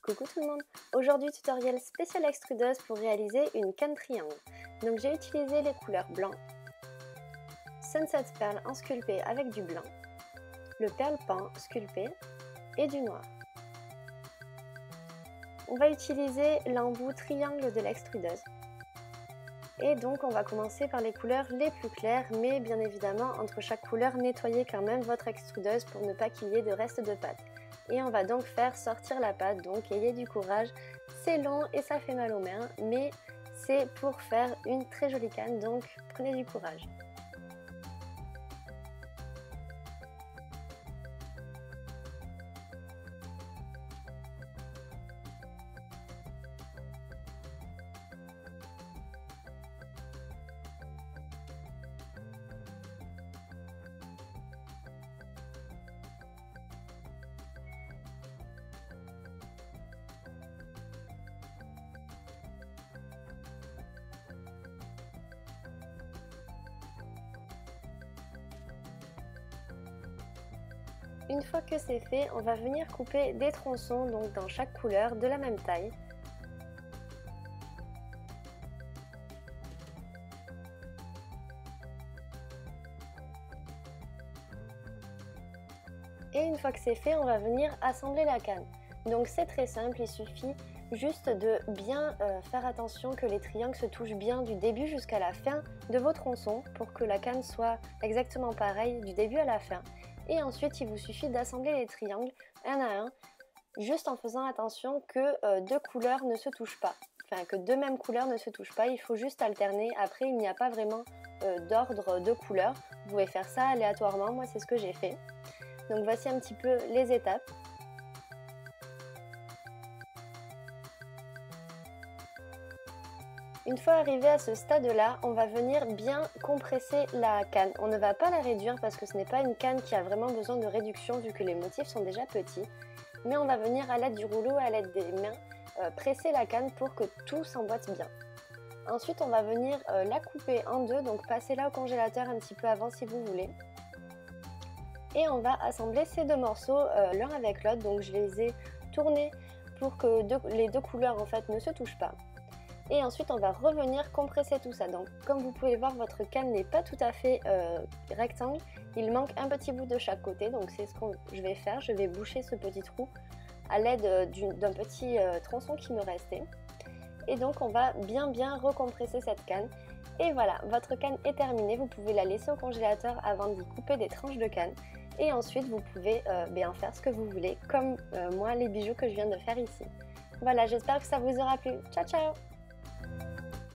Coucou tout le monde! Aujourd'hui tutoriel spécial extrudeuse pour réaliser une canne triangle. Donc j'ai utilisé les couleurs blanc, Sunset Pearl en sculpté avec du blanc, le Pearl Pan sculpté et du noir. On va utiliser l'embout triangle de l'extrudeuse. Et donc on va commencer par les couleurs les plus claires, mais bien évidemment entre chaque couleur nettoyez quand même votre extrudeuse pour ne pas qu'il y ait de reste de pâte. Et on va donc faire sortir la pâte, donc ayez du courage, c'est long et ça fait mal aux mains, mais c'est pour faire une très jolie canne, donc prenez du courage. Une fois que c'est fait, on va venir couper des tronçons donc dans chaque couleur de la même taille. Et une fois que c'est fait, on va venir assembler la canne. Donc c'est très simple, il suffit juste de bien faire attention que les triangles se touchent bien du début jusqu'à la fin de vos tronçons pour que la canne soit exactement pareille du début à la fin. Et ensuite, il vous suffit d'assembler les triangles un à un, juste en faisant attention que deux couleurs ne se touchent pas. Enfin, que deux mêmes couleurs ne se touchent pas, il faut juste alterner. Après, il n'y a pas vraiment d'ordre de couleurs. Vous pouvez faire ça aléatoirement, moi c'est ce que j'ai fait. Donc voici un petit peu les étapes. Une fois arrivé à ce stade-là, on va venir bien compresser la canne. On ne va pas la réduire parce que ce n'est pas une canne qui a vraiment besoin de réduction vu que les motifs sont déjà petits. Mais on va venir à l'aide du rouleau, à l'aide des mains, presser la canne pour que tout s'emboîte bien. Ensuite, on va venir la couper en deux, donc passez-la au congélateur un petit peu avant si vous voulez. Et on va assembler ces deux morceaux l'un avec l'autre, donc je les ai tournés pour que les deux couleurs en fait ne se touchent pas. Et ensuite on va revenir compresser tout ça. Donc comme vous pouvez le voir, votre canne n'est pas tout à fait rectangle, il manque un petit bout de chaque côté, donc c'est ce que je vais faire, je vais boucher ce petit trou à l'aide d'un petit tronçon qui me restait. Et donc on va bien recompresser cette canne. Et voilà, votre canne est terminée, vous pouvez la laisser au congélateur avant d'y couper des tranches de canne. Et ensuite vous pouvez en faire ce que vous voulez, comme moi les bijoux que je viens de faire ici. Voilà, j'espère que ça vous aura plu. Ciao ciao!